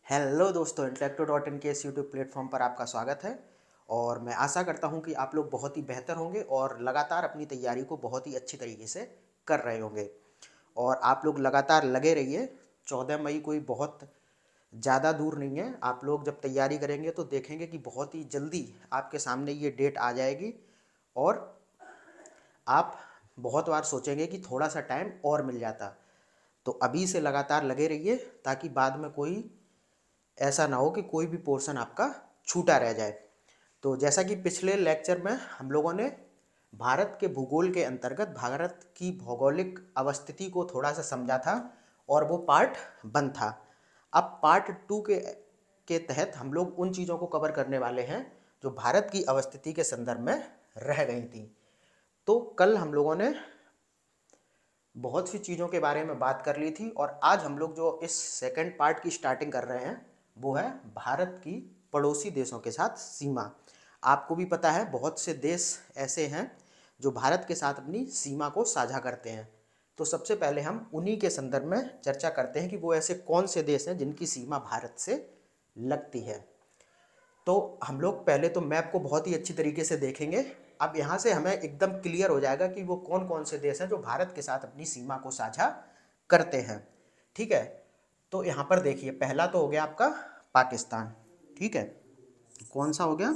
Hello दोस्तों, इंटेलेक्टो.इन के इस यूट्यूब प्लेटफॉर्म पर आपका स्वागत है। और मैं आशा करता हूं कि आप लोग बहुत ही बेहतर होंगे और लगातार अपनी तैयारी को बहुत ही अच्छी तरीके से कर रहे होंगे। और आप लोग लगातार लगे रहिए। 14 मई कोई बहुत ज़्यादा दूर नहीं है। आप लोग जब तैयारी करेंगे तो देखेंगे कि बहुत ही जल्दी आपके सामने ये डेट आ जाएगी। और आप बहुत बार सोचेंगे कि थोड़ा सा टाइम और मिल जाता। तो अभी से लगातार लगे रहिए ताकि बाद में कोई ऐसा ना हो कि कोई भी पोर्शन आपका छूटा रह जाए। तो जैसा कि पिछले लेक्चर में हम लोगों ने भारत के भूगोल के अंतर्गत भारत की भौगोलिक अवस्थिति को थोड़ा सा समझा था और वो पार्ट 1 था। अब पार्ट 2 के तहत हम लोग उन चीज़ों को कवर करने वाले हैं जो भारत की अवस्थिति के संदर्भ में रह गई थी। तो कल हम लोगों ने बहुत सी चीज़ों के बारे में बात कर ली थी और आज हम लोग जो इस सेकंड पार्ट की स्टार्टिंग कर रहे हैं वो है भारत की पड़ोसी देशों के साथ सीमा। आपको भी पता है बहुत से देश ऐसे हैं जो भारत के साथ अपनी सीमा को साझा करते हैं। तो सबसे पहले हम उन्हीं के संदर्भ में चर्चा करते हैं कि वो ऐसे कौन से देश हैं जिनकी सीमा भारत से लगती है। तो हम लोग पहले तो मैप को बहुत ही अच्छी तरीके से देखेंगे। अब यहाँ से हमें एकदम क्लियर हो जाएगा कि वो कौन कौन से देश हैं जो भारत के साथ अपनी सीमा को साझा करते हैं। ठीक है, तो यहाँ पर देखिए, पहला तो हो गया आपका पाकिस्तान। ठीक है, कौन सा हो गया?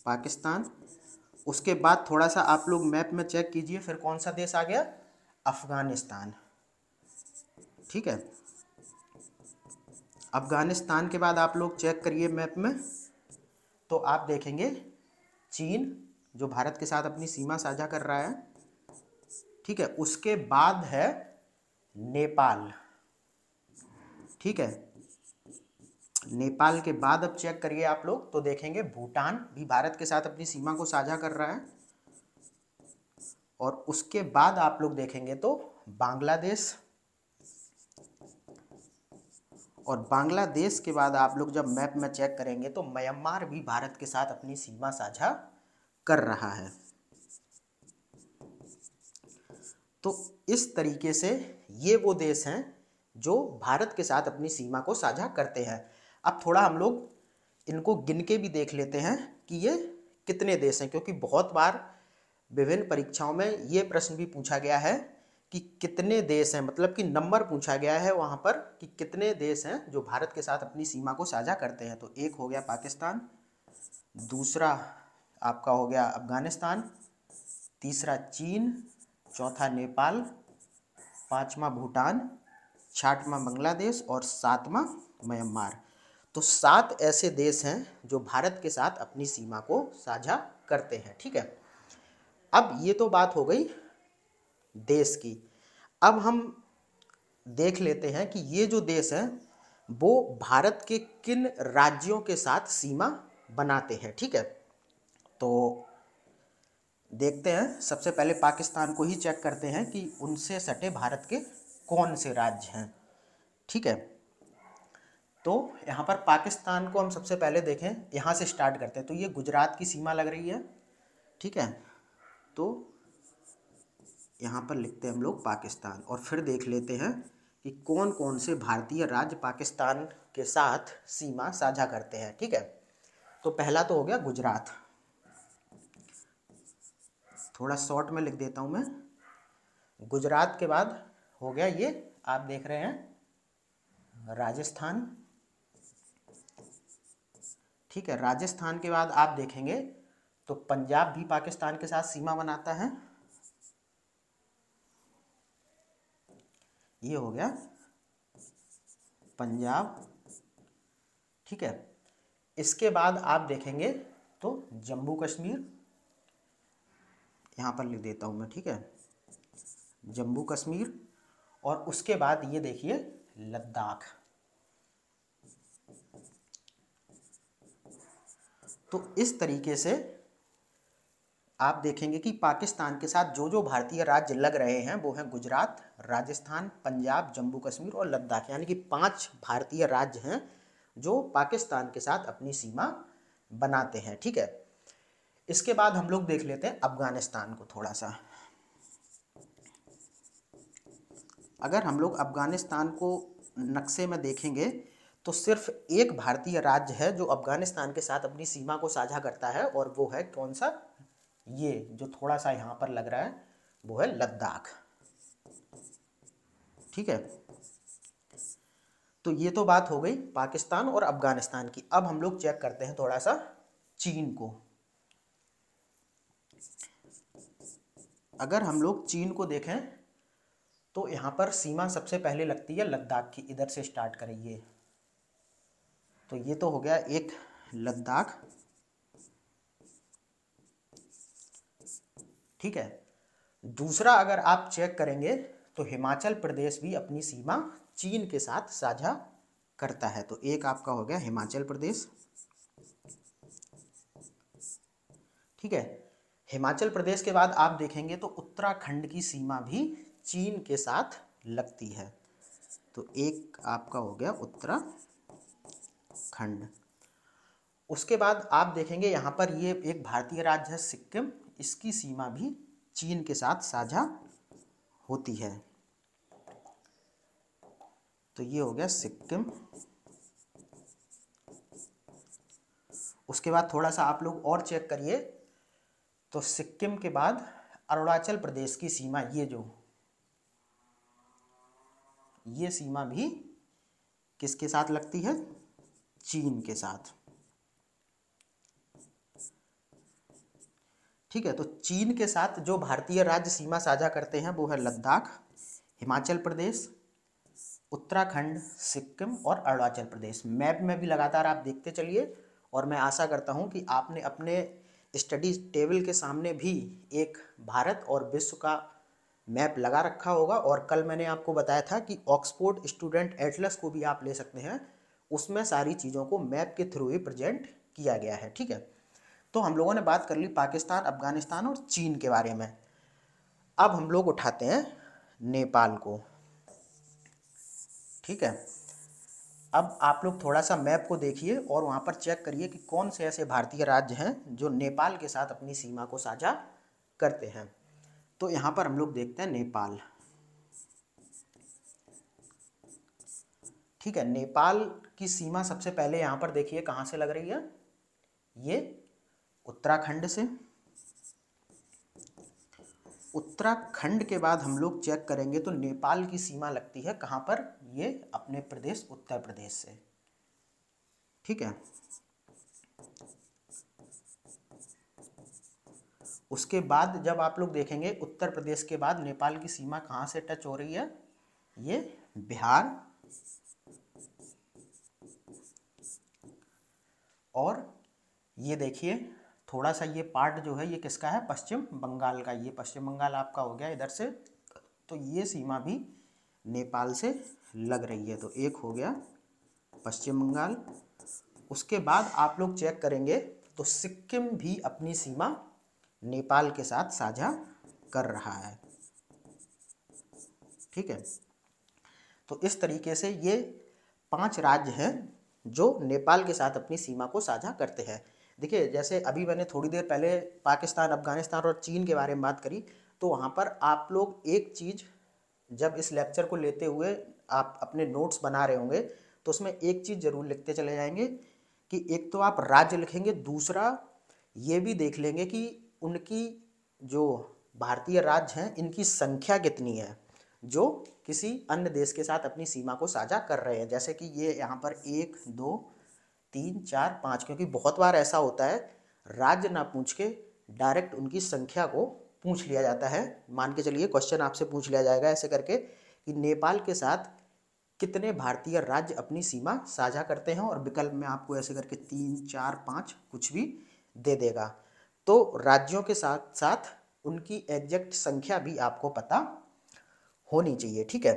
पाकिस्तान। उसके बाद थोड़ा सा आप लोग मैप में चेक कीजिए, फिर कौन सा देश आ गया? अफगानिस्तान। ठीक है, अफगानिस्तान के बाद आप लोग चेक करिए मैप में, तो आप देखेंगे चीन जो भारत के साथ अपनी सीमा साझा कर रहा है। ठीक है, उसके बाद है नेपाल। ठीक है, नेपाल के बाद अब चेक करिए आप लोग तो देखेंगे भूटान भी भारत के साथ अपनी सीमा को साझा कर रहा है। और उसके बाद आप लोग देखेंगे तो बांग्लादेश। और बांग्लादेश के बाद आप लोग जब मैप में चेक करेंगे तो म्यांमार भी भारत के साथ अपनी सीमा साझा कर रहा है। तो इस तरीके से ये वो देश हैं जो भारत के साथ अपनी सीमा को साझा करते हैं। अब थोड़ा हम लोग इनको गिन के भी देख लेते हैं कि ये कितने देश हैं, क्योंकि बहुत बार विभिन्न परीक्षाओं में ये प्रश्न भी पूछा गया है कि कितने देश हैं, मतलब कि नंबर पूछा गया है वहाँ पर कि कितने देश हैं जो भारत के साथ अपनी सीमा को साझा करते हैं। तो एक हो गया पाकिस्तान, दूसरा आपका हो गया अफगानिस्तान, तीसरा चीन, चौथा नेपाल, पांचवा भूटान, छठवां बांग्लादेश और सातवां म्यांमार। तो 7 ऐसे देश हैं जो भारत के साथ अपनी सीमा को साझा करते हैं। ठीक है, अब ये तो बात हो गई देश की। अब हम देख लेते हैं कि ये जो देश हैं वो भारत के किन राज्यों के साथ सीमा बनाते हैं। ठीक है, तो देखते हैं, सबसे पहले पाकिस्तान को ही चेक करते हैं कि उनसे सटे भारत के कौन से राज्य हैं। ठीक है, तो यहाँ पर पाकिस्तान को हम सबसे पहले देखें, यहाँ से स्टार्ट करते हैं। तो ये गुजरात की सीमा लग रही है। ठीक है, तो यहाँ पर लिखते हैं हम लोग पाकिस्तान और फिर देख लेते हैं कि कौन कौन से भारतीय राज्य पाकिस्तान के साथ सीमा साझा करते हैं। ठीक है, तो पहला तो हो गया गुजरात। थोड़ा शॉर्ट में लिख देता हूँ मैं। गुजरात के बाद हो गया ये आप देख रहे हैं राजस्थान। ठीक है, राजस्थान के बाद आप देखेंगे तो पंजाब भी पाकिस्तान के साथ सीमा बनाता है। ये हो गया पंजाब। ठीक है, इसके बाद आप देखेंगे तो जम्मू कश्मीर, यहाँ पर लिख देता हूँ मैं। ठीक है, जम्मू कश्मीर। और उसके बाद ये देखिए लद्दाख। तो इस तरीके से आप देखेंगे कि पाकिस्तान के साथ जो जो भारतीय राज्य लग रहे हैं वो हैं गुजरात, राजस्थान, पंजाब, जम्मू कश्मीर और लद्दाख। यानी कि 5 भारतीय राज्य हैं जो पाकिस्तान के साथ अपनी सीमा बनाते हैं। ठीक है, इसके बाद हम लोग देख लेते हैं अफगानिस्तान को थोड़ा सा। अगर हम लोग अफगानिस्तान को नक्शे में देखेंगे तो सिर्फ एक भारतीय राज्य है जो अफगानिस्तान के साथ अपनी सीमा को साझा करता है, और वो है कौन सा? ये जो थोड़ा सा यहाँ पर लग रहा है वो है लद्दाख। ठीक है, तो ये तो बात हो गई पाकिस्तान और अफगानिस्तान की। अब हम लोग चेक करते हैं थोड़ा सा चीन को। अगर हम लोग चीन को देखें तो यहाँ पर सीमा सबसे पहले लगती है लद्दाख की। इधर से स्टार्ट करेंगे तो ये तो हो गया एक लद्दाख। ठीक है, दूसरा अगर आप चेक करेंगे तो हिमाचल प्रदेश भी अपनी सीमा चीन के साथ साझा करता है। तो एक आपका हो गया हिमाचल प्रदेश। ठीक है, हिमाचल प्रदेश के बाद आप देखेंगे तो उत्तराखंड की सीमा भी चीन के साथ लगती है। तो एक आपका हो गया उत्तराखंड। उसके बाद आप देखेंगे यहाँ पर ये एक भारतीय राज्य है सिक्किम, इसकी सीमा भी चीन के साथ साझा होती है। तो ये हो गया सिक्किम। उसके बाद थोड़ा सा आप लोग और चेक करिए तो सिक्किम के बाद अरुणाचल प्रदेश की सीमा, ये सीमा भी किसके साथ लगती है? चीन के साथ। ठीक है, तो चीन के साथ जो भारतीय राज्य सीमा साझा करते हैं वो है लद्दाख, हिमाचल प्रदेश, उत्तराखंड, सिक्किम और अरुणाचल प्रदेश। मैप में भी लगातार आप देखते चलिए, और मैं आशा करता हूं कि आपने अपने स्टडी टेबल के सामने भी एक भारत और विश्व का मैप लगा रखा होगा। और कल मैंने आपको बताया था कि ऑक्सफोर्ड स्टूडेंट एटलस को भी आप ले सकते हैं, उसमें सारी चीज़ों को मैप के थ्रू ही प्रेजेंट किया गया है। ठीक है, तो हम लोगों ने बात कर ली पाकिस्तान, अफगानिस्तान और चीन के बारे में। अब हम लोग उठाते हैं नेपाल को। ठीक है, अब आप लोग थोड़ा सा मैप को देखिए और वहाँ पर चेक करिए कि कौन से ऐसे भारतीय राज्य हैं जो नेपाल के साथ अपनी सीमा को साझा करते हैं। तो यहाँ पर हम लोग देखते हैं नेपाल। ठीक है, नेपाल की सीमा सबसे पहले यहाँ पर देखिए कहाँ से लग रही है? ये उत्तराखंड से। उत्तराखंड के बाद हम लोग चेक करेंगे तो नेपाल की सीमा लगती है कहाँ पर? ये अपने प्रदेश उत्तर प्रदेश से। ठीक है, उसके बाद जब आप लोग देखेंगे उत्तर प्रदेश के बाद नेपाल की सीमा कहाँ से टच हो रही है? ये बिहार और ये देखिए थोड़ा सा ये पार्ट जो है ये किसका है? पश्चिम बंगाल का। ये पश्चिम बंगाल आपका हो गया इधर से। तो ये सीमा भी नेपाल से लग रही है। तो एक हो गया पश्चिम बंगाल। उसके बाद आप लोग चेक करेंगे तो सिक्किम भी अपनी सीमा नेपाल के साथ साझा कर रहा है। ठीक है, तो इस तरीके से ये 5 राज्य हैं जो नेपाल के साथ अपनी सीमा को साझा करते हैं। देखिए, जैसे अभी मैंने थोड़ी देर पहले पाकिस्तान, अफगानिस्तान और चीन के बारे में बात करी, तो वहाँ पर आप लोग एक चीज़ जब इस लेक्चर को लेते हुए आप अपने नोट्स बना रहे होंगे तो उसमें एक चीज़ ज़रूर लिखते चले जाएंगे कि एक तो आप राज्य लिखेंगे, दूसरा ये भी देख लेंगे कि उनकी जो भारतीय राज्य हैं इनकी संख्या कितनी है जो किसी अन्य देश के साथ अपनी सीमा को साझा कर रहे हैं। जैसे कि ये यहाँ पर 1 2 3 4 5, क्योंकि बहुत बार ऐसा होता है राज्य ना पूछ के डायरेक्ट उनकी संख्या को पूछ लिया जाता है। मान के चलिए क्वेश्चन आपसे पूछ लिया जाएगा ऐसे करके कि नेपाल के साथ कितने भारतीय राज्य अपनी सीमा साझा करते हैं, और विकल्प में आपको ऐसे करके 3 4 5 कुछ भी दे देगा। तो राज्यों के साथ साथ उनकी एग्जैक्ट संख्या भी आपको पता होनी चाहिए। ठीक है,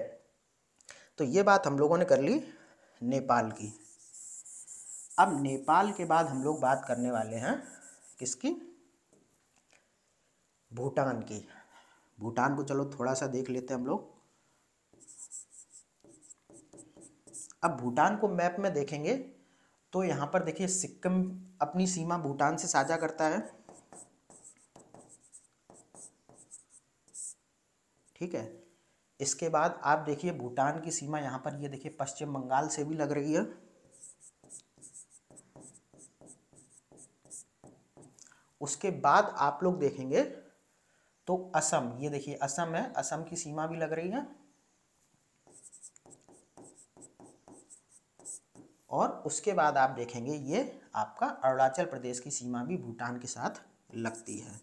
तो ये बात हम लोगों ने कर ली नेपाल की। अब नेपाल के बाद हम लोग बात करने वाले हैं किसकी? भूटान की। भूटान को चलो थोड़ा सा देख लेते हैं हम लोग। अब भूटान को मैप में देखेंगे तो यहाँ पर देखिए सिक्किम अपनी सीमा भूटान से साझा करता है। ठीक है, इसके बाद आप देखिए भूटान की सीमा यहाँ पर ये देखिए पश्चिम बंगाल से भी लग रही है। उसके बाद आप लोग देखेंगे तो असम, ये देखिए असम है, असम की सीमा भी लग रही है। और उसके बाद आप देखेंगे ये आपका अरुणाचल प्रदेश की सीमा भी भूटान के साथ लगती है।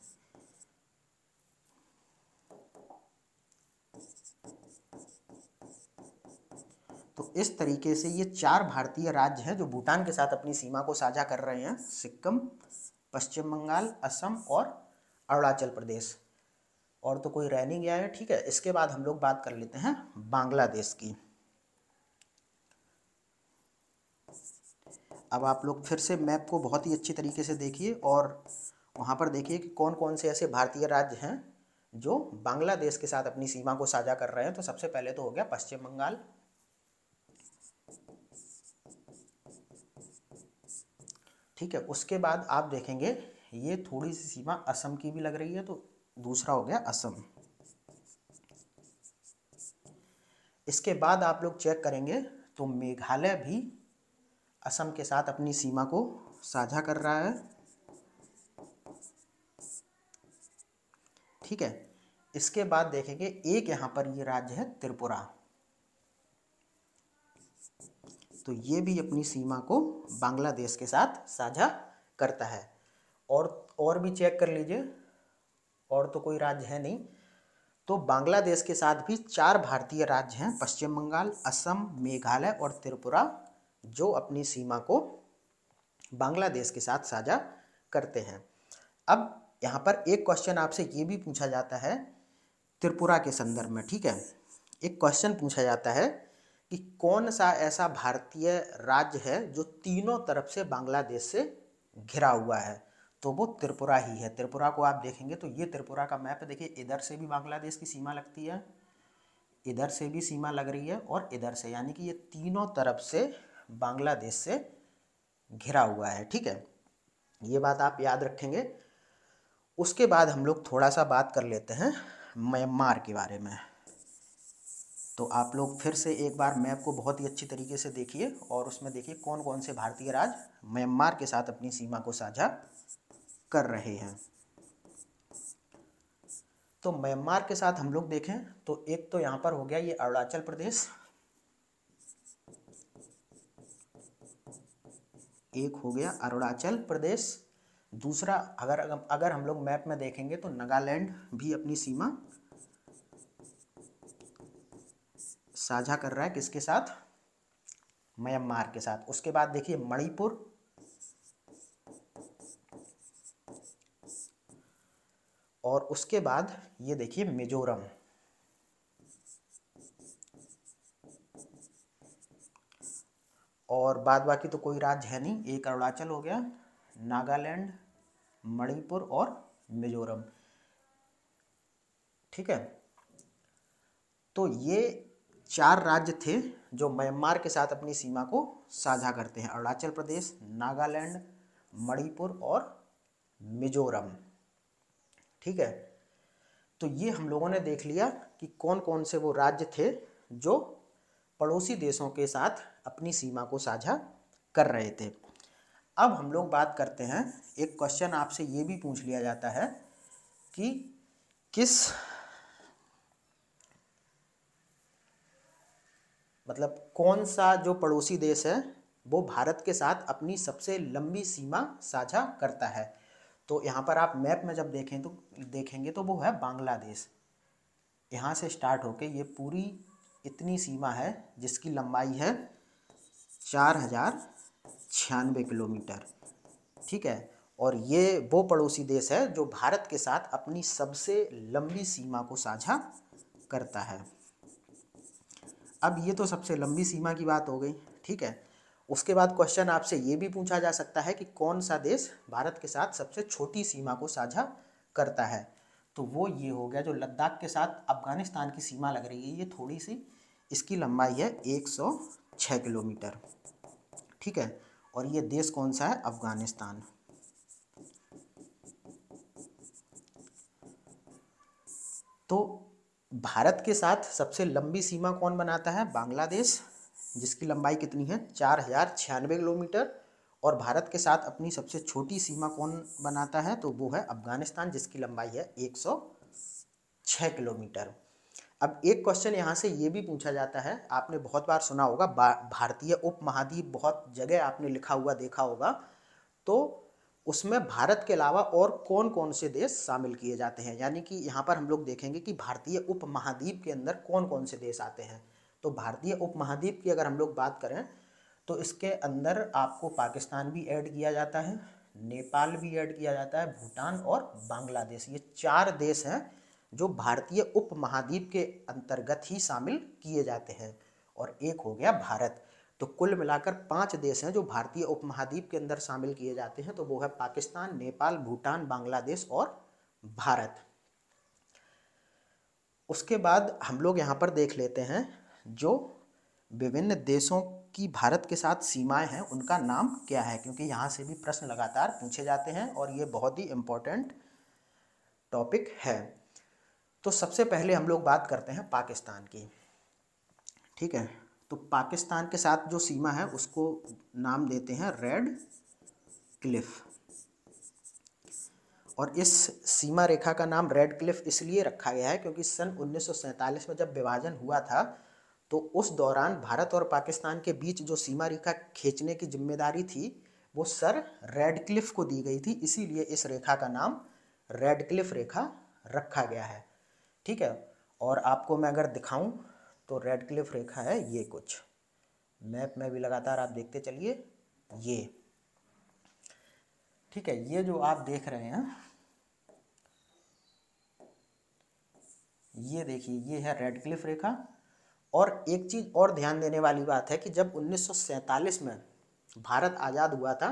तो इस तरीके से ये 4 भारतीय राज्य हैं जो भूटान के साथ अपनी सीमा को साझा कर रहे हैं, सिक्किम, पश्चिम बंगाल, असम और अरुणाचल प्रदेश। और तो कोई रह नहीं गया है, ठीक है। इसके बाद हम लोग बात कर लेते हैं बांग्लादेश की। अब आप लोग फिर से मैप को बहुत ही अच्छी तरीके से देखिए और वहाँ पर देखिए कि कौन कौन से ऐसे भारतीय राज्य हैं जो बांग्लादेश के साथ अपनी सीमा को साझा कर रहे हैं। तो सबसे पहले तो हो गया पश्चिम बंगाल, ठीक है। उसके बाद आप देखेंगे ये थोड़ी सी सीमा असम की भी लग रही है, तो दूसरा हो गया असम। इसके बाद आप लोग चेक करेंगे तो मेघालय भी असम के साथ अपनी सीमा को साझा कर रहा है, ठीक है। इसके बाद देखेंगे एक यहाँ पर ये राज्य है त्रिपुरा, तो ये भी अपनी सीमा को बांग्लादेश के साथ साझा करता है। और भी चेक कर लीजिए, और तो कोई राज्य है नहीं। तो बांग्लादेश के साथ भी 4 भारतीय राज्य हैं, पश्चिम बंगाल, असम, मेघालय और त्रिपुरा, जो अपनी सीमा को बांग्लादेश के साथ साझा करते हैं। अब यहाँ पर एक क्वेश्चन आपसे ये भी पूछा जाता है त्रिपुरा के संदर्भ में, ठीक है। एक क्वेश्चन पूछा जाता है कि कौन सा ऐसा भारतीय राज्य है जो तीनों तरफ से बांग्लादेश से घिरा हुआ है, तो वो त्रिपुरा ही है। त्रिपुरा को आप देखेंगे तो ये त्रिपुरा का मैप है, देखिए इधर से भी बांग्लादेश की सीमा लगती है, इधर से भी सीमा लग रही है और इधर से, यानी कि ये तीनों तरफ से बांग्लादेश से घिरा हुआ है, ठीक है। ये बात आप याद रखेंगे। उसके बाद हम लोग थोड़ा सा बात कर लेते हैं म्यांमार के बारे में। तो आप लोग फिर से एक बार मैप को बहुत ही अच्छी तरीके से देखिए और उसमें देखिए कौन कौन से भारतीय राज्य म्यांमार के साथ अपनी सीमा को साझा कर रहे हैं। तो म्यांमार के साथ हम लोग देखें तो एक तो यहाँ पर हो गया ये अरुणाचल प्रदेश, एक हो गया अरुणाचल प्रदेश। दूसरा अगर हम लोग मैप में देखेंगे तो नागालैंड भी अपनी सीमा साझा कर रहा है, किसके साथ? म्यांमार के साथ। उसके बाद देखिए मणिपुर, और उसके बाद ये देखिए मिजोरम, और बाद बाकी तो कोई राज्य है नहीं, एक अरुणाचल हो गया, नागालैंड, मणिपुर और मिजोरम, ठीक है। तो ये 4 राज्य थे जो म्यांमार के साथ अपनी सीमा को साझा करते हैं, अरुणाचल प्रदेश, नागालैंड, मणिपुर और मिजोरम, ठीक है। तो ये हम लोगों ने देख लिया कि कौन कौन से वो राज्य थे जो पड़ोसी देशों के साथ अपनी सीमा को साझा कर रहे थे। अब हम लोग बात करते हैं, एक क्वेश्चन आपसे ये भी पूछ लिया जाता है कि किस कौन सा जो पड़ोसी देश है वो भारत के साथ अपनी सबसे लंबी सीमा साझा करता है। तो यहाँ पर आप मैप में जब देखेंगे तो वो है बांग्लादेश। यहाँ से स्टार्ट होके ये पूरी इतनी सीमा है जिसकी लंबाई है 4096 किलोमीटर, ठीक है। और ये वो पड़ोसी देश है जो भारत के साथ अपनी सबसे लंबी सीमा को साझा करता है। अब ये तो सबसे लंबी सीमा की बात हो गई, ठीक है। उसके बाद क्वेश्चन आपसे ये भी पूछा जा सकता है कि कौन सा देश भारत के साथ सबसे छोटी सीमा को साझा करता है। तो वो ये हो गया जो लद्दाख के साथ अफगानिस्तान की सीमा लग रही है, ये थोड़ी सी, इसकी लंबाई है 106 किलोमीटर, ठीक है। और ये देश कौन सा है? अफगानिस्तान। तो भारत के साथ सबसे लंबी सीमा कौन बनाता है? बांग्लादेश, जिसकी लंबाई कितनी है? 4096 किलोमीटर। और भारत के साथ अपनी सबसे छोटी सीमा कौन बनाता है, तो वो है अफगानिस्तान, जिसकी लंबाई है 106 किलोमीटर। अब एक क्वेश्चन यहाँ से ये भी पूछा जाता है, आपने बहुत बार सुना होगा, भारतीय उपमहाद्वीप बहुत जगह आपने लिखा हुआ देखा होगा, तो उसमें भारत के अलावा और कौन कौन से देश शामिल किए जाते हैं। यानी कि यहाँ पर हम लोग देखेंगे कि भारतीय उपमहाद्वीप के अंदर कौन कौन से देश आते हैं। तो भारतीय उपमहाद्वीप की अगर हम लोग बात करें तो इसके अंदर आपको पाकिस्तान भी ऐड किया जाता है, नेपाल भी ऐड किया जाता है, भूटान और बांग्लादेश, ये 4 देश हैं जो भारतीय उपमहाद्वीप के अंतर्गत ही शामिल किए जाते हैं, और एक हो गया भारत। तो कुल मिलाकर 5 देश हैं जो भारतीय उपमहाद्वीप के अंदर शामिल किए जाते हैं, तो वो है पाकिस्तान, नेपाल, भूटान, बांग्लादेश और भारत। उसके बाद हम लोग यहाँ पर देख लेते हैं जो विभिन्न देशों की भारत के साथ सीमाएं हैं उनका नाम क्या है, क्योंकि यहाँ से भी प्रश्न लगातार पूछे जाते हैं और ये बहुत ही इम्पोर्टेंट टॉपिक है। तो सबसे पहले हम लोग बात करते हैं पाकिस्तान की, ठीक है। तो पाकिस्तान के साथ जो सीमा है उसको नाम देते हैं रेड क्लिफ, और इस सीमा रेखा का नाम रेड क्लिफ इसलिए रखा गया है क्योंकि सन 1947 में जब विभाजन हुआ था तो उस दौरान भारत और पाकिस्तान के बीच जो सीमा रेखा खींचने की जिम्मेदारी थी वो सर रेड क्लिफ को दी गई थी, इसीलिए इस रेखा का नाम रेड क्लिफ रेखा रखा गया है, ठीक है। और आपको मैं अगर दिखाऊं तो रेड क्लिफ रेखा है ये, कुछ मैप में भी लगातार आप देखते चलिए, ये ठीक है। ये जो आप देख रहे हैं ये देखिए, ये है रेड क्लिफ रेखा। और एक चीज़ और ध्यान देने वाली बात है कि जब 1947 में भारत आज़ाद हुआ था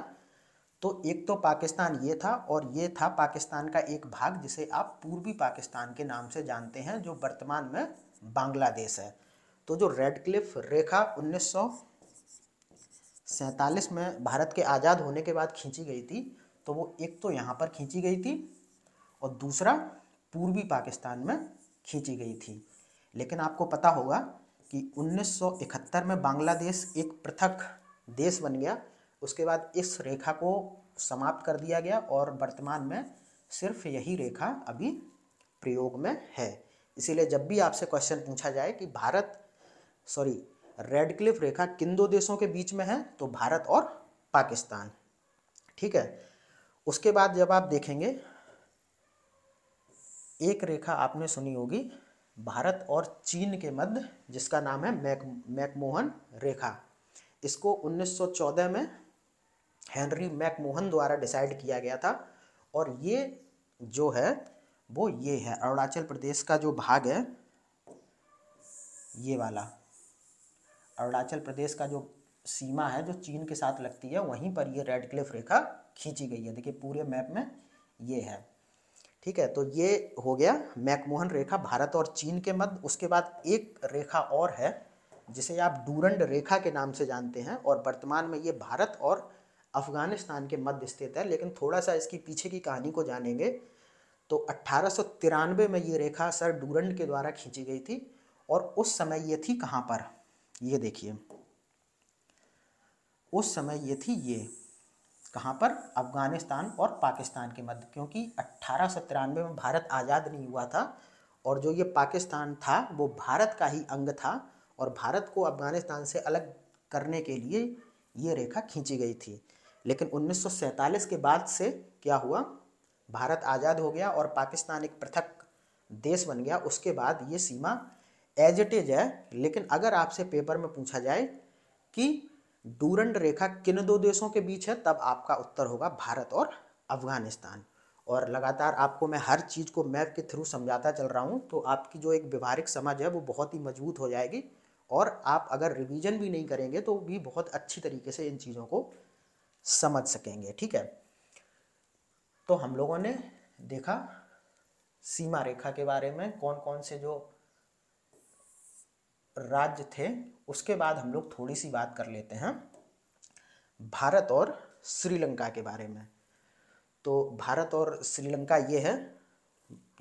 तो एक तो पाकिस्तान ये था और ये था पाकिस्तान का एक भाग जिसे आप पूर्वी पाकिस्तान के नाम से जानते हैं, जो वर्तमान में बांग्लादेश है। तो जो रेड क्लिफ रेखा 1947 में भारत के आज़ाद होने के बाद खींची गई थी, तो वो एक तो यहाँ पर खींची गई थी और दूसरा पूर्वी पाकिस्तान में खींची गई थी। लेकिन आपको पता होगा कि 1971 में बांग्लादेश एक पृथक देश बन गया, उसके बाद इस रेखा को समाप्त कर दिया गया और वर्तमान में सिर्फ यही रेखा अभी प्रयोग में है। इसीलिए जब भी आपसे क्वेश्चन पूछा जाए कि रेड क्लिफ रेखा किन 2 देशों के बीच में है, तो भारत और पाकिस्तान, ठीक है। उसके बाद जब आप देखेंगे एक रेखा आपने सुनी होगी भारत और चीन के मध्य, जिसका नाम है मैकमोहन रेखा। इसको 1914 में हेनरी मैकमोहन द्वारा डिसाइड किया गया था, और ये जो है वो ये है अरुणाचल प्रदेश का जो भाग है, ये वाला अरुणाचल प्रदेश का जो सीमा है जो चीन के साथ लगती है, वहीं पर ये रेड क्लिफ रेखा खींची गई है। देखिए पूरे मैप में ये है, ठीक है। तो ये हो गया मैकमोहन रेखा भारत और चीन के मध्य। उसके बाद एक रेखा और है जिसे आप डूरंड रेखा के नाम से जानते हैं, और वर्तमान में ये भारत और अफगानिस्तान के मध्य स्थित है। लेकिन थोड़ा सा इसकी पीछे की कहानी को जानेंगे तो 1893 में ये रेखा सर डूरंड के द्वारा खींची गई थी, और उस समय ये थी कहाँ पर, ये देखिए उस समय ये थी ये कहाँ पर, अफगानिस्तान और पाकिस्तान के मध्य, क्योंकि 1893 में भारत आज़ाद नहीं हुआ था और जो ये पाकिस्तान था वो भारत का ही अंग था, और भारत को अफगानिस्तान से अलग करने के लिए ये रेखा खींची गई थी। लेकिन 1947 के बाद से क्या हुआ, भारत आज़ाद हो गया और पाकिस्तान एक पृथक देश बन गया। उसके बाद ये सीमा एज इट इज है। लेकिन अगर आपसे पेपर में पूछा जाए कि डूरंड रेखा किन 2 देशों के बीच है, तब आपका उत्तर होगा भारत और अफगानिस्तान। और लगातार आपको मैं हर चीज़ को मैप के थ्रू समझाता चल रहा हूँ, तो आपकी जो एक व्यवहारिक समझ है वो बहुत ही मजबूत हो जाएगी, और आप अगर रिवीजन भी नहीं करेंगे तो भी बहुत अच्छी तरीके से इन चीज़ों को समझ सकेंगे, ठीक है। तो हम लोगों ने देखा सीमा रेखा के बारे में, कौन कौन से जो राज्य थे। उसके बाद हम लोग थोड़ी सी बात कर लेते हैं भारत और श्रीलंका के बारे में। तो भारत और श्रीलंका ये है,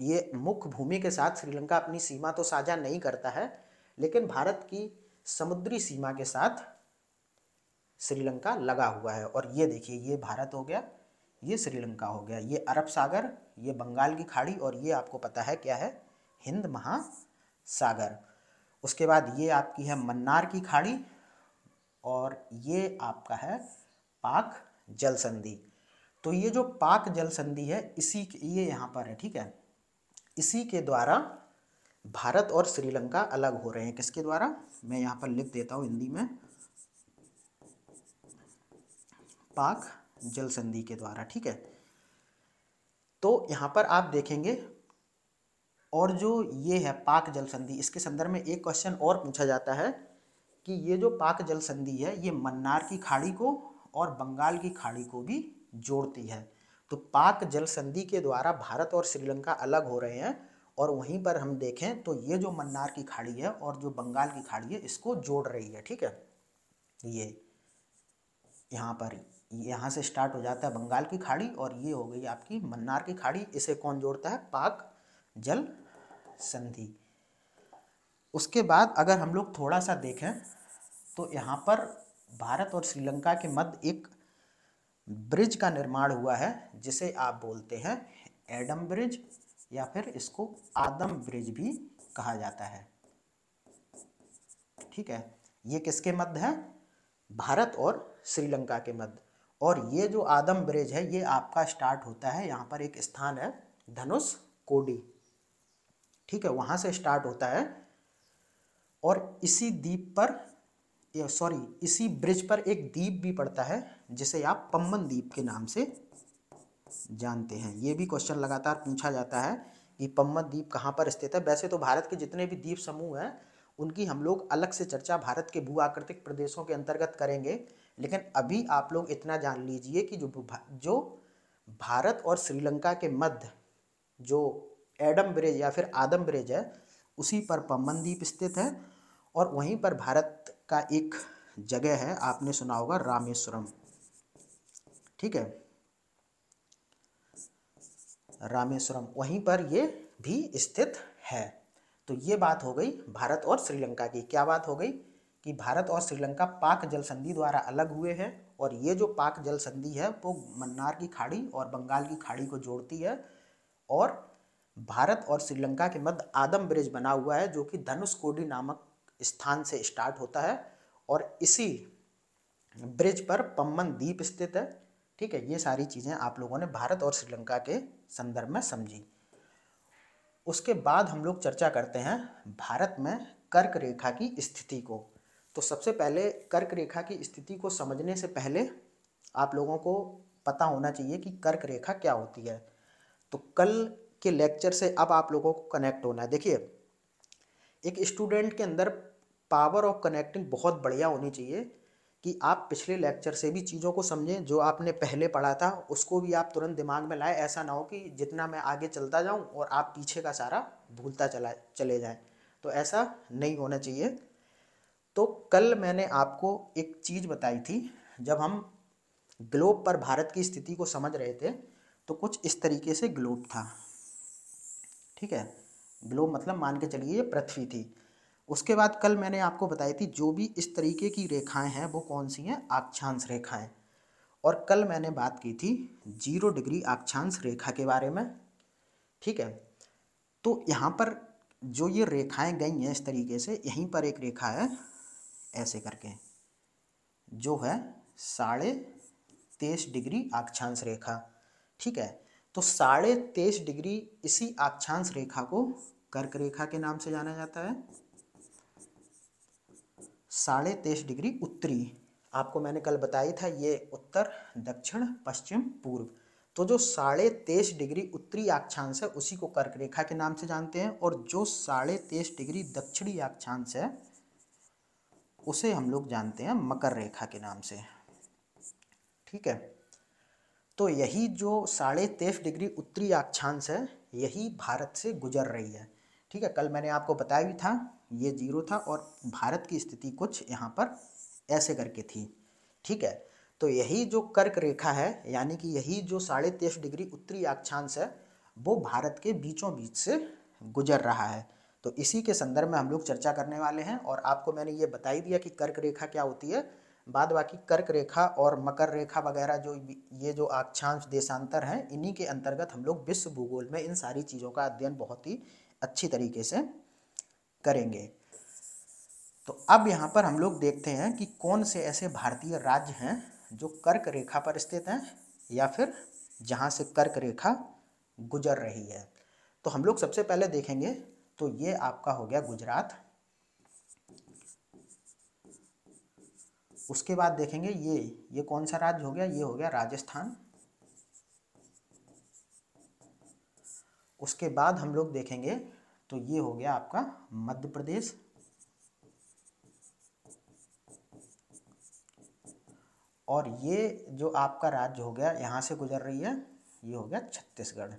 ये मुख्य भूमि के साथ श्रीलंका अपनी सीमा तो साझा नहीं करता है, लेकिन भारत की समुद्री सीमा के साथ श्रीलंका लगा हुआ है। और ये देखिए, ये भारत हो गया, ये श्रीलंका हो गया, ये अरब सागर, ये बंगाल की खाड़ी, और ये आपको पता है क्या है, हिंद महासागर। उसके बाद ये आपकी है मन्नार की खाड़ी, और ये आपका है पाक जल संधि। तो ये जो पाक जल संधि है, ये यहाँ पर है, ठीक है, इसी के द्वारा भारत और श्रीलंका अलग हो रहे हैं। किसके द्वारा, मैं यहाँ पर लिख देता हूँ हिंदी में, पाक जल संधि के द्वारा, ठीक है। तो यहाँ पर आप देखेंगे, और जो ये है पाक जल संधि, इसके संदर्भ में एक क्वेश्चन और पूछा जाता है कि ये जो पाक जल संधि है, ये मन्नार की खाड़ी को और बंगाल की खाड़ी को भी जोड़ती है। तो पाक जल संधि के द्वारा भारत और श्रीलंका अलग हो रहे हैं, और वहीं पर हम देखें तो ये जो मन्नार की खाड़ी है और जो बंगाल की खाड़ी है, इसको जोड़ रही है, ठीक है। ये यहाँ पर, यहाँ से स्टार्ट हो जाता है बंगाल की खाड़ी, और ये हो गई आपकी मन्नार की खाड़ी। इसे कौन जोड़ता है, पाक जल संधि। उसके बाद अगर हम लोग थोड़ा सा देखें तो यहाँ पर भारत और श्रीलंका के मध्य एक ब्रिज का निर्माण हुआ है, जिसे आप बोलते हैं एडम ब्रिज, या फिर इसको आदम ब्रिज भी कहा जाता है, ठीक है। ये किसके मध्य है, भारत और श्रीलंका के मध्य। और ये जो आदम ब्रिज है, ये आपका स्टार्ट होता है, यहाँ पर एक स्थान है धनुष कोडी, ठीक है, वहाँ से स्टार्ट होता है। और इसी द्वीप पर, इसी ब्रिज पर एक द्वीप भी पड़ता है, जिसे आप पम्बन द्वीप के नाम से जानते हैं। ये भी क्वेश्चन लगातार पूछा जाता है कि पम्बन द्वीप कहाँ पर स्थित है। वैसे तो भारत के जितने भी द्वीप समूह हैं, उनकी हम लोग अलग से चर्चा भारत के भू आकृतिक प्रदेशों के अंतर्गत करेंगे, लेकिन अभी आप लोग इतना जान लीजिए कि जो भारत और श्रीलंका के मध्य जो एडम ब्रिज या फिर आदम ब्रिज है, उसी पर पम्बन द्वीप स्थित है। और वहीं पर भारत का एक जगह है, आपने सुना होगा रामेश्वरम, ठीक है, रामेश्वरम, वहीं पर ये भी स्थित है। तो ये बात हो गई भारत और श्रीलंका की। क्या बात हो गई कि भारत और श्रीलंका पाक जल संधि द्वारा अलग हुए हैं, और ये जो पाक जल संधि है वो मन्नार की खाड़ी और बंगाल की खाड़ी को जोड़ती है। और भारत और श्रीलंका के मध्य आदम ब्रिज बना हुआ है, जो कि धनुषकोडी नामक स्थान से स्टार्ट होता है, और इसी ब्रिज पर पम्बन द्वीप स्थित है, ठीक है। ये सारी चीज़ें आप लोगों ने भारत और श्रीलंका के संदर्भ में समझी। उसके बाद हम लोग चर्चा करते हैं भारत में कर्क रेखा की स्थिति को। तो सबसे पहले कर्क रेखा की स्थिति को समझने से पहले आप लोगों को पता होना चाहिए कि कर्क रेखा क्या होती है। तो कल के लेक्चर से अब आप लोगों को कनेक्ट होना है। देखिए, एक स्टूडेंट के अंदर पावर ऑफ कनेक्टिंग बहुत बढ़िया होनी चाहिए कि आप पिछले लेक्चर से भी चीज़ों को समझें, जो आपने पहले पढ़ा था उसको भी आप तुरंत दिमाग में लाएं। ऐसा ना हो कि जितना मैं आगे चलता जाऊं और आप पीछे का सारा भूलता चले जाएं, तो ऐसा नहीं होना चाहिए। तो कल मैंने आपको एक चीज़ बताई थी, जब हम ग्लोब पर भारत की स्थिति को समझ रहे थे, तो कुछ इस तरीके से ग्लोब था, ठीक है। ग्लोब मतलब मान के चलिए ये पृथ्वी थी। उसके बाद कल मैंने आपको बताई थी जो भी इस तरीके की रेखाएं हैं वो कौन सी हैं, अक्षांश रेखाएं। और कल मैंने बात की थी 0 डिग्री अक्षांश रेखा के बारे में, ठीक है। तो यहाँ पर जो ये रेखाएं गई हैं इस तरीके से, यहीं पर एक रेखा है ऐसे करके, जो है 23.5 डिग्री अक्षांश रेखा, ठीक है। तो 23.5 डिग्री इसी अक्षांश रेखा को कर्क रेखा के नाम से जाना जाता है। 23.5 डिग्री उत्तरी, आपको मैंने कल बताया था, ये उत्तर दक्षिण पश्चिम पूर्व। तो जो 23.5 डिग्री उत्तरी अक्षांश है उसी को कर्क रेखा के नाम से जानते हैं, और जो 23.5 डिग्री दक्षिणी अक्षांश है उसे हम लोग जानते हैं मकर रेखा के नाम से, ठीक है। तो यही जो 23.5 डिग्री उत्तरी अक्षांश है, यही भारत से गुजर रही है, ठीक है। कल मैंने आपको बताया भी था, ये 0 था और भारत की स्थिति कुछ यहाँ पर ऐसे करके थी, ठीक है। तो यही जो कर्क रेखा है, यानी कि यही जो 23.5 डिग्री उत्तरी अक्षांश है, वो भारत के बीचों बीच से गुजर रहा है। तो इसी के संदर्भ में हम लोग चर्चा करने वाले हैं, और आपको मैंने ये बता ही दिया कि कर्क रेखा क्या होती है। बाद बाकी कर्क रेखा और मकर रेखा वगैरह जो ये जो अक्षांश देशांतर हैं, इन्हीं के अंतर्गत हम लोग विश्व भूगोल में इन सारी चीज़ों का अध्ययन बहुत ही अच्छी तरीके से करेंगे। तो अब यहाँ पर हम लोग देखते हैं कि कौन से ऐसे भारतीय राज्य हैं जो कर्क रेखा पर स्थित हैं या फिर जहाँ से कर्क रेखा गुजर रही है। तो हम लोग सबसे पहले देखेंगे तो ये आपका हो गया गुजरात। उसके बाद देखेंगे ये कौन सा राज्य हो गया, ये हो गया राजस्थान। उसके बाद हम लोग देखेंगे तो ये हो गया आपका मध्य प्रदेश। और ये जो आपका राज्य हो गया यहाँ से गुजर रही है, ये हो गया छत्तीसगढ़।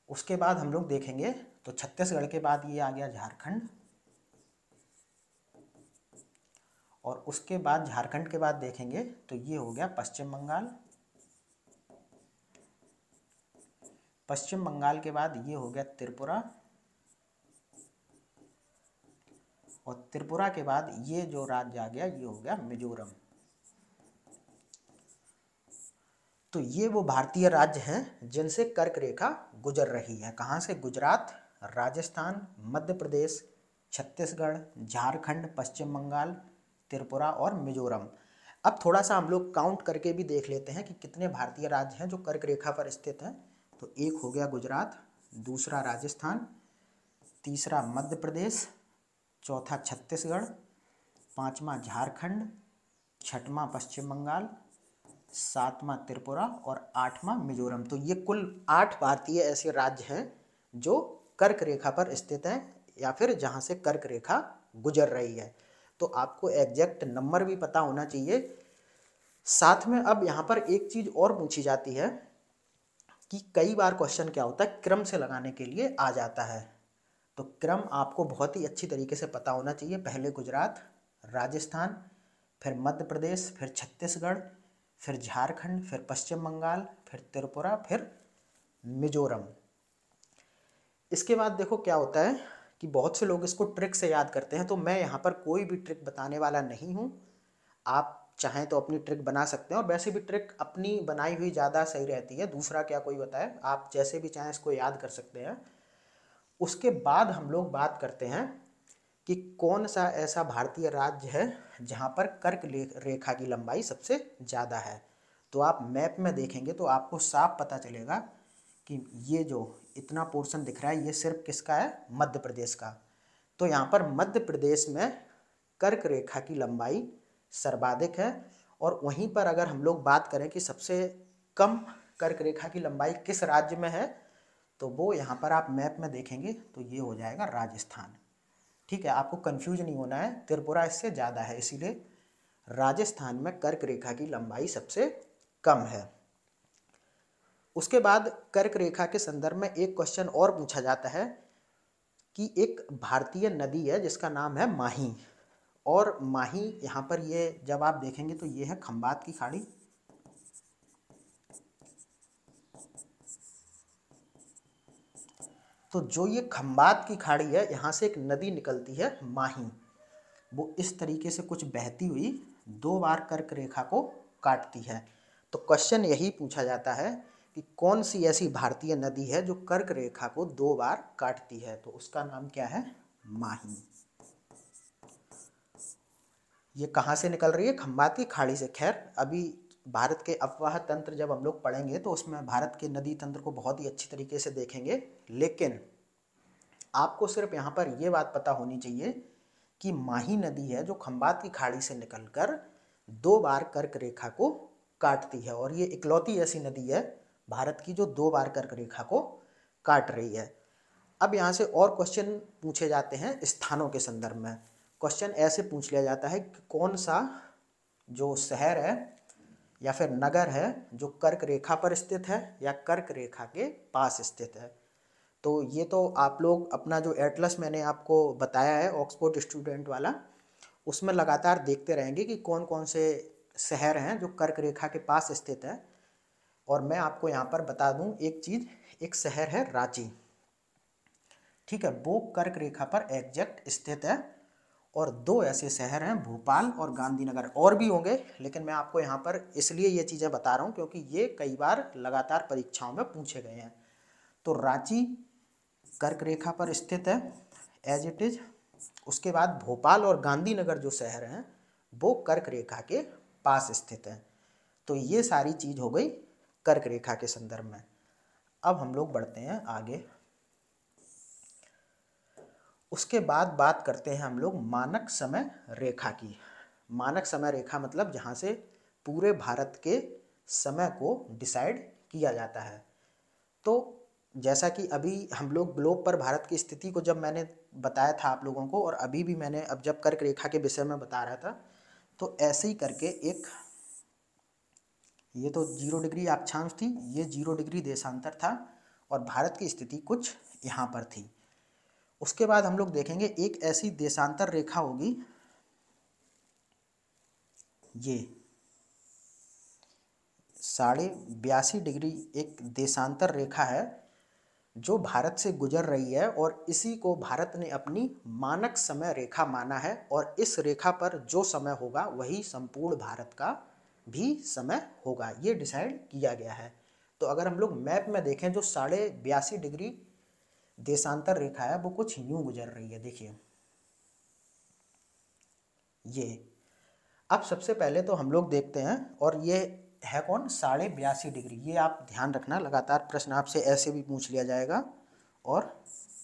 उसके बाद हम लोग देखेंगे तो छत्तीसगढ़ के बाद ये आ गया झारखंड। और उसके बाद झारखंड के बाद देखेंगे तो ये हो गया पश्चिम बंगाल। पश्चिम बंगाल के बाद ये हो गया त्रिपुरा। और त्रिपुरा के बाद ये जो राज्य आ गया ये हो गया मिजोरम। तो ये वो भारतीय राज्य हैं जिनसे कर्क रेखा गुजर रही है। कहाँ से? गुजरात, राजस्थान, मध्य प्रदेश, छत्तीसगढ़, झारखंड, पश्चिम बंगाल, त्रिपुरा और मिजोरम। अब थोड़ा सा हम लोग काउंट करके भी देख लेते हैं कि कितने भारतीय राज्य हैं जो कर्क रेखा पर स्थित हैं। तो एक हो गया गुजरात, दूसरा राजस्थान, तीसरा मध्य प्रदेश, चौथा छत्तीसगढ़, पांचवा झारखंड, छठवां पश्चिम बंगाल, सातवां त्रिपुरा और आठवां मिजोरम। तो ये कुल 8 भारतीय ऐसे राज्य हैं जो कर्क रेखा पर स्थित हैं या फिर जहां से कर्क रेखा गुजर रही है। तो आपको एग्जैक्ट नंबर भी पता होना चाहिए। साथ में अब यहाँ पर एक चीज़ और पूछी जाती है कि कई बार क्वेश्चन क्या होता है, क्रम से लगाने के लिए आ जाता है। तो क्रम आपको बहुत ही अच्छी तरीके से पता होना चाहिए। पहले गुजरात, राजस्थान, फिर मध्य प्रदेश, फिर छत्तीसगढ़, फिर झारखंड, फिर पश्चिम बंगाल, फिर त्रिपुरा, फिर मिजोरम। इसके बाद देखो क्या होता है कि बहुत से लोग इसको ट्रिक से याद करते हैं। तो मैं यहाँ पर कोई भी ट्रिक बताने वाला नहीं हूँ। आप चाहें तो अपनी ट्रिक बना सकते हैं और वैसे भी ट्रिक अपनी बनाई हुई ज़्यादा सही रहती है, दूसरा क्या कोई बताए। आप जैसे भी चाहें इसको याद कर सकते हैं। उसके बाद हम लोग बात करते हैं कि कौन सा ऐसा भारतीय राज्य है जहाँ पर कर्क रेखा की लंबाई सबसे ज़्यादा है। तो आप मैप में देखेंगे तो आपको साफ पता चलेगा कि ये जो इतना पोर्शन दिख रहा है ये सिर्फ किसका है? मध्य प्रदेश का। तो यहाँ पर मध्य प्रदेश में कर्क रेखा की लंबाई सर्वाधिक है। और वहीं पर अगर हम लोग बात करें कि सबसे कम कर्क रेखा की लंबाई किस राज्य में है, तो वो यहाँ पर आप मैप में देखेंगे तो ये हो जाएगा राजस्थान। ठीक है, आपको कंफ्यूज नहीं होना है, त्रिपुरा इससे ज़्यादा है, इसीलिए राजस्थान में कर्क रेखा की लंबाई सबसे कम है। उसके बाद कर्क रेखा के संदर्भ में एक क्वेश्चन और पूछा जाता है कि एक भारतीय नदी है जिसका नाम है माही। और माही यहाँ पर ये जब आप देखेंगे तो ये है खंबात की खाड़ी। तो जो ये खंबात की खाड़ी है यहाँ से एक नदी निकलती है माही। वो इस तरीके से कुछ बहती हुई 2 बार कर्क रेखा को काटती है। तो क्वेश्चन यही पूछा जाता है कि कौन सी ऐसी भारतीय नदी है जो कर्क रेखा को 2 बार काटती है। तो उसका नाम क्या है? माही। ये कहाँ से निकल रही है? खंबात की खाड़ी से। खैर अभी भारत के अफवाह तंत्र जब हम लोग पढ़ेंगे तो उसमें भारत के नदी तंत्र को बहुत ही अच्छी तरीके से देखेंगे। लेकिन आपको सिर्फ यहाँ पर ये बात पता होनी चाहिए कि माही नदी है जो खंबात की खाड़ी से निकलकर 2 बार कर्क रेखा को काटती है। और ये इकलौती ऐसी नदी है भारत की जो 2 बार कर्क रेखा को काट रही है। अब यहाँ से और क्वेश्चन पूछे जाते हैं स्थानों के संदर्भ में। क्वेश्चन ऐसे पूछ लिया जाता है कि कौन सा जो शहर है या फिर नगर है जो कर्क रेखा पर स्थित है या कर्क रेखा के पास स्थित है। तो ये तो आप लोग अपना जो एटलस मैंने आपको बताया है ऑक्सफोर्ड स्टूडेंट वाला, उसमें लगातार देखते रहेंगे कि कौन कौन से शहर हैं जो कर्क रेखा के पास स्थित है। और मैं आपको यहाँ पर बता दूँ एक चीज़, एक शहर है रांची। ठीक है, वो कर्क रेखा पर एग्जैक्ट स्थित है। और 2 ऐसे शहर हैं, भोपाल और गांधीनगर। और भी होंगे, लेकिन मैं आपको यहाँ पर इसलिए ये चीज़ें बता रहा हूँ क्योंकि ये कई बार लगातार परीक्षाओं में पूछे गए हैं। तो रांची कर्क रेखा पर स्थित है एज इट इज। उसके बाद भोपाल और गांधीनगर जो शहर हैं वो कर्क रेखा के पास स्थित हैं। तो ये सारी चीज़ हो गई कर्क रेखा के संदर्भ में। अब हम लोग बढ़ते हैं आगे। उसके बाद बात करते हैं हम लोग मानक समय रेखा की। मानक समय रेखा मतलब जहाँ से पूरे भारत के समय को डिसाइड किया जाता है। तो जैसा कि अभी हम लोग ग्लोब पर भारत की स्थिति को जब मैंने बताया था आप लोगों को, और अभी भी मैंने अब जब कर्क रेखा के विषय में बता रहा था, तो ऐसे ही करके एक, ये तो 0 डिग्री अक्षांश थी, ये 0 डिग्री देशांतर था, और भारत की स्थिति कुछ यहाँ पर थी। उसके बाद हम लोग देखेंगे एक ऐसी देशांतर रेखा होगी, ये 82.5 डिग्री एक देशांतर रेखा है जो भारत से गुजर रही है, और इसी को भारत ने अपनी मानक समय रेखा माना है। और इस रेखा पर जो समय होगा वही संपूर्ण भारत का भी समय होगा, ये डिसाइड किया गया है। तो अगर हम लोग मैप में देखें, जो 82.5 डिग्री देशांतर रेखा है वो कुछ यूं गुजर रही है, देखिए ये। अब सबसे पहले तो हम लोग देखते हैं, और ये है कौन, 82.5 डिग्री। ये आप ध्यान रखना, लगातार प्रश्न आपसे ऐसे भी पूछ लिया जाएगा और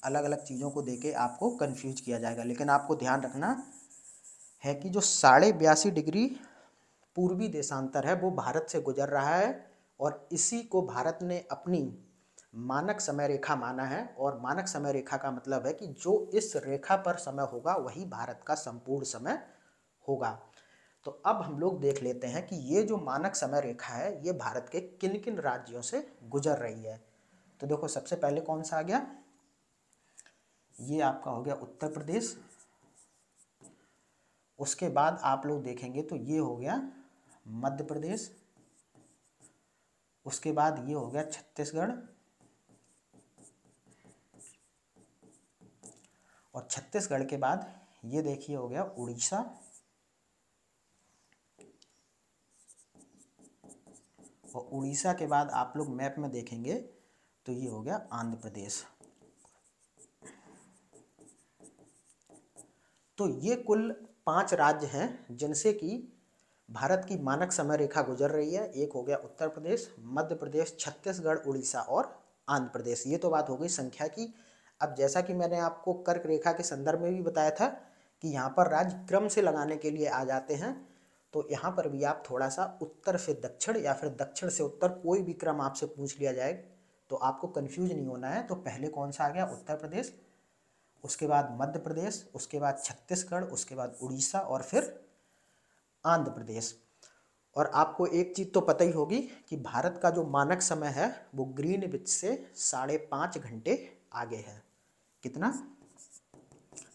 अलग अलग चीज़ों को देके आपको कंफ्यूज किया जाएगा। लेकिन आपको ध्यान रखना है कि जो 82.5 डिग्री पूर्वी देशांतर है वो भारत से गुजर रहा है, और इसी को भारत ने अपनी मानक समय रेखा माना है। और मानक समय रेखा का मतलब है कि जो इस रेखा पर समय होगा वही भारत का संपूर्ण समय होगा। तो अब हम लोग देख लेते हैं कि ये जो मानक समय रेखा है ये भारत के किन किन राज्यों से गुजर रही है। तो देखो सबसे पहले कौन सा आ गया, ये आपका हो गया उत्तर प्रदेश। उसके बाद आप लोग देखेंगे तो ये हो गया मध्य प्रदेश। उसके बाद ये हो गया छत्तीसगढ़, और छत्तीसगढ़ के बाद ये देखिए हो गया उड़ीसा, और उड़ीसा के बाद आप लोग मैप में देखेंगे तो ये हो गया आंध्र प्रदेश। तो ये कुल 5 राज्य हैं जिनसे कि भारत की मानक समय रेखा गुजर रही है। एक हो गया उत्तर प्रदेश, मध्य प्रदेश, छत्तीसगढ़, उड़ीसा और आंध्र प्रदेश। ये तो बात हो गई संख्या की। अब जैसा कि मैंने आपको कर्क रेखा के संदर्भ में भी बताया था कि यहाँ पर राज्य क्रम से लगाने के लिए आ जाते हैं, तो यहाँ पर भी आप थोड़ा सा उत्तर से दक्षिण या फिर दक्षिण से उत्तर कोई भी क्रम आपसे पूछ लिया जाए तो आपको कन्फ्यूज नहीं होना है। तो पहले कौन सा आ गया, उत्तर प्रदेश, उसके बाद मध्य प्रदेश, उसके बाद छत्तीसगढ़, उसके बाद उड़ीसा और फिर आंध्र प्रदेश। और आपको एक चीज़ तो पता ही होगी कि भारत का जो मानक समय है वो ग्रीनविच से 5.5 घंटे आगे है। कितना,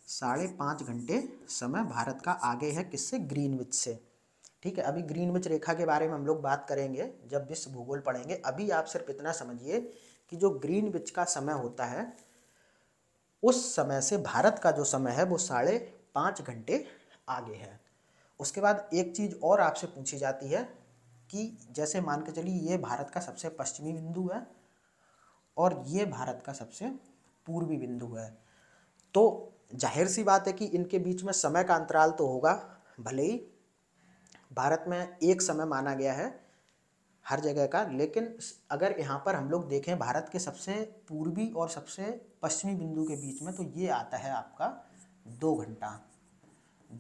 5.5 घंटे समय भारत का आगे है, किससे, ग्रीनविच से। ठीक है, अभी ग्रीनविच रेखा के बारे में हम लोग बात करेंगे जब विश्व भूगोल पढ़ेंगे। अभी आप सिर्फ इतना समझिए कि जो ग्रीनविच का समय होता है उस समय से भारत का जो समय है वो 5.5 घंटे आगे है। उसके बाद एक चीज़ और आपसे पूछी जाती है कि जैसे मान के चलिए ये भारत का सबसे पश्चिमी बिंदु है और ये भारत का सबसे पूर्वी बिंदु है, तो जाहिर सी बात है कि इनके बीच में समय का अंतराल तो होगा। भले ही भारत में एक समय माना गया है हर जगह का, लेकिन अगर यहाँ पर हम लोग देखें भारत के सबसे पूर्वी और सबसे पश्चिमी बिंदु के बीच में, तो ये आता है आपका 2 घंटा।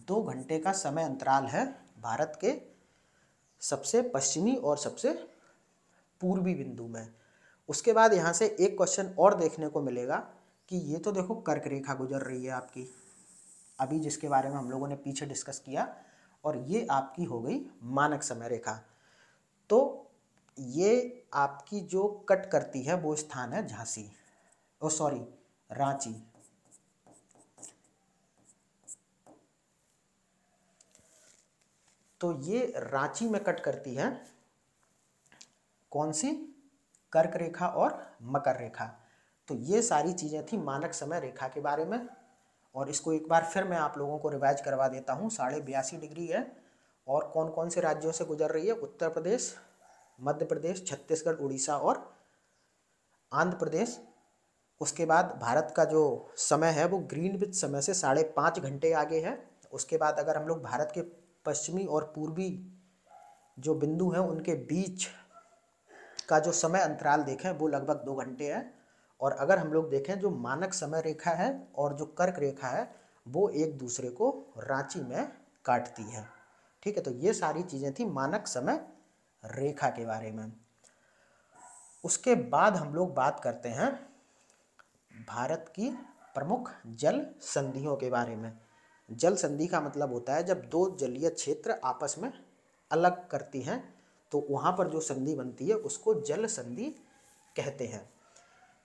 2 घंटे का समय अंतराल है भारत के सबसे पश्चिमी और सबसे पूर्वी बिंदु में। उसके बाद यहाँ से एक क्वेश्चन और देखने को मिलेगा कि ये तो देखो कर्क रेखा गुजर रही है आपकी, अभी जिसके बारे में हम लोगों ने पीछे डिस्कस किया, और ये आपकी हो गई मानक समय रेखा। तो ये आपकी जो कट करती है वो स्थान है झांसी, ओ सॉरी रांची। तो ये रांची में कट करती है कौन सी, कर्क रेखा और मकर रेखा। तो ये सारी चीज़ें थी मानक समय रेखा के बारे में। और इसको एक बार फिर मैं आप लोगों को रिवाइज करवा देता हूँ। 82.5 डिग्री है और कौन कौन से राज्यों से गुजर रही है? उत्तर प्रदेश, मध्य प्रदेश, छत्तीसगढ़, उड़ीसा और आंध्र प्रदेश। उसके बाद भारत का जो समय है वो ग्रीनविच समय से 5.5 घंटे आगे है। उसके बाद अगर हम लोग भारत के पश्चिमी और पूर्वी जो बिंदु हैं उनके बीच का जो समय अंतराल देखें वो लगभग 2 घंटे है। और अगर हम लोग देखें जो मानक समय रेखा है और जो कर्क रेखा है वो एक दूसरे को रांची में काटती है। ठीक है, तो ये सारी चीज़ें थी मानक समय रेखा के बारे में। उसके बाद हम लोग बात करते हैं भारत की प्रमुख जल संधियों के बारे में। जल संधि का मतलब होता है जब दो जलीय क्षेत्र आपस में अलग करती हैं तो वहाँ पर जो संधि बनती है उसको जल संधि कहते हैं।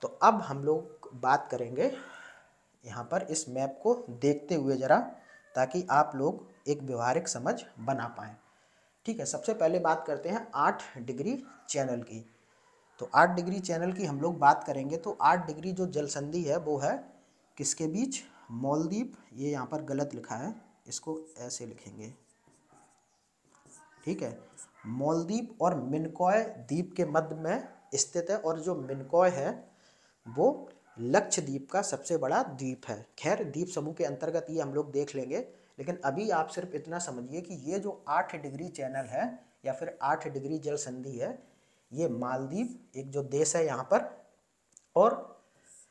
तो अब हम लोग बात करेंगे यहाँ पर इस मैप को देखते हुए ज़रा, ताकि आप लोग एक व्यवहारिक समझ बना पाएँ। ठीक है, सबसे पहले बात करते हैं 8 डिग्री चैनल की। तो 8 डिग्री चैनल की हम लोग बात करेंगे तो 8 डिग्री जो जल संधि है वो है किसके बीच? मालदीव, ये यहाँ पर गलत लिखा है, इसको ऐसे लिखेंगे। ठीक है, मालदीव और मिनिकॉय द्वीप के मध्य में स्थित है। और जो मिनिकॉय है वो लक्षद्वीप का सबसे बड़ा द्वीप है। खैर द्वीप समूह के अंतर्गत ये हम लोग देख लेंगे, लेकिन अभी आप सिर्फ इतना समझिए कि ये जो 8 डिग्री चैनल है या फिर 8 डिग्री जल संधि है, ये मालदीव एक जो देश है यहाँ पर और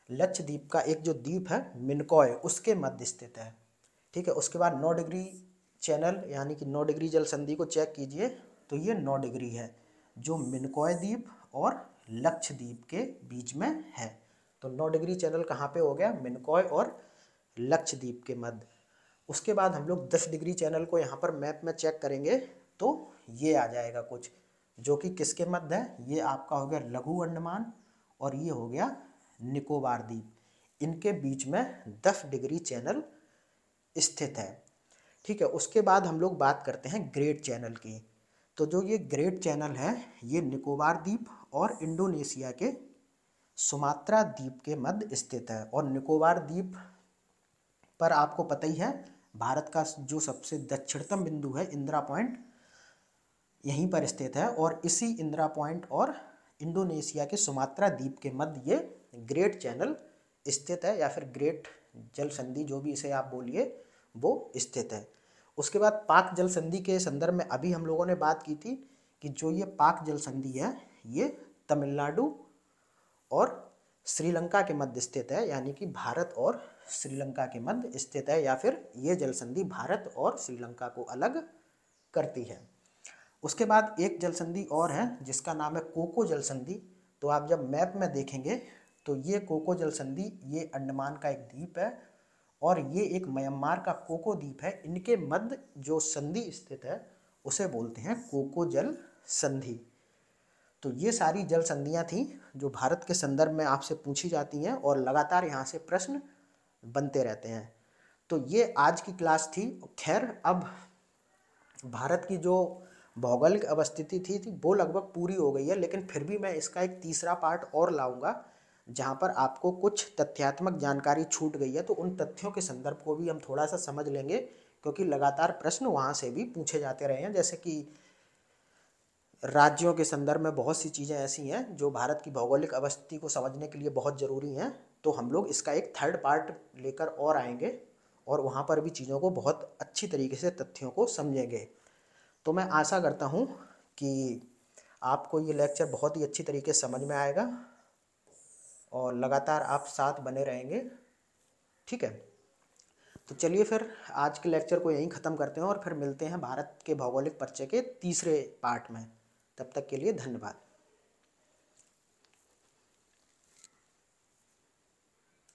लक्षद्वीप का एक जो द्वीप है मिनिकॉय उसके मध्य स्थित है। ठीक है, उसके बाद 9 डिग्री चैनल यानी कि 9 डिग्री जल संधि को चेक कीजिए तो ये 9 डिग्री है जो मिनिकॉय द्वीप और लक्षद्वीप के बीच में है। तो 9 डिग्री चैनल कहाँ पे हो गया? मिनिकॉय और लक्षद्वीप के मध्य। उसके बाद हम लोग 10 डिग्री चैनल को यहाँ पर मैप में चेक करेंगे तो ये आ जाएगा कुछ, जो कि किसके मध्य है? ये आपका हो गया लघु अंडमान और ये हो गया निकोबार द्वीप। इनके बीच में 10 डिग्री चैनल स्थित है। ठीक है, उसके बाद हम लोग बात करते हैं ग्रेट चैनल की। तो जो ये ग्रेट चैनल है ये निकोबार द्वीप और इंडोनेशिया के सुमात्रा द्वीप के मध्य स्थित है। और निकोबार द्वीप पर आपको पता ही है भारत का जो सबसे दक्षिणतम बिंदु है इंदिरा पॉइंट यहीं पर स्थित है। और इसी इंदिरा पॉइंट और इंडोनेशिया के सुमात्रा द्वीप के मध्य ये ग्रेट चैनल स्थित है या फिर ग्रेट जल संधि जो भी इसे आप बोलिए वो स्थित है। उसके बाद पाक जल संधि के संदर्भ में अभी हम लोगों ने बात की थी कि जो ये पाक जल संधि है ये तमिलनाडु और श्रीलंका के मध्य स्थित है, यानी कि भारत और श्रीलंका के मध्य स्थित है, या फिर ये जल संधि भारत और श्रीलंका को अलग करती है। उसके बाद एक जल संधि और है जिसका नाम है कोको जल संधि। तो आप जब मैप में देखेंगे तो ये कोको जल संधि ये अंडमान का एक द्वीप है और ये एक म्यांमार का कोको द्वीप है। इनके मध्य जो संधि स्थित है उसे बोलते हैं कोको जल संधि। तो ये सारी जल संधियाँ थी जो भारत के संदर्भ में आपसे पूछी जाती हैं और लगातार यहाँ से प्रश्न बनते रहते हैं। तो ये आज की क्लास थी। खैर अब भारत की जो भौगोलिक अवस्थिति थी वो लगभग पूरी हो गई है, लेकिन फिर भी मैं इसका एक तीसरा पार्ट और लाऊंगा जहाँ पर आपको कुछ तथ्यात्मक जानकारी छूट गई है। तो उन तथ्यों के संदर्भ को भी हम थोड़ा सा समझ लेंगे, क्योंकि लगातार प्रश्न वहाँ से भी पूछे जाते रहे हैं। जैसे कि राज्यों के संदर्भ में बहुत सी चीज़ें ऐसी हैं जो भारत की भौगोलिक अवस्थिति को समझने के लिए बहुत ज़रूरी हैं। तो हम लोग इसका एक थर्ड पार्ट लेकर और आएंगे और वहाँ पर भी चीज़ों को बहुत अच्छी तरीके से तथ्यों को समझेंगे। तो मैं आशा करता हूँ कि आपको ये लेक्चर बहुत ही अच्छी तरीके से समझ में आएगा और लगातार आप साथ बने रहेंगे। ठीक है, तो चलिए फिर आज के लेक्चर को यहीं ख़त्म करते हैं और फिर मिलते हैं भारत के भौगोलिक परिचय के तीसरे पार्ट में। तब तक के लिए धन्यवाद।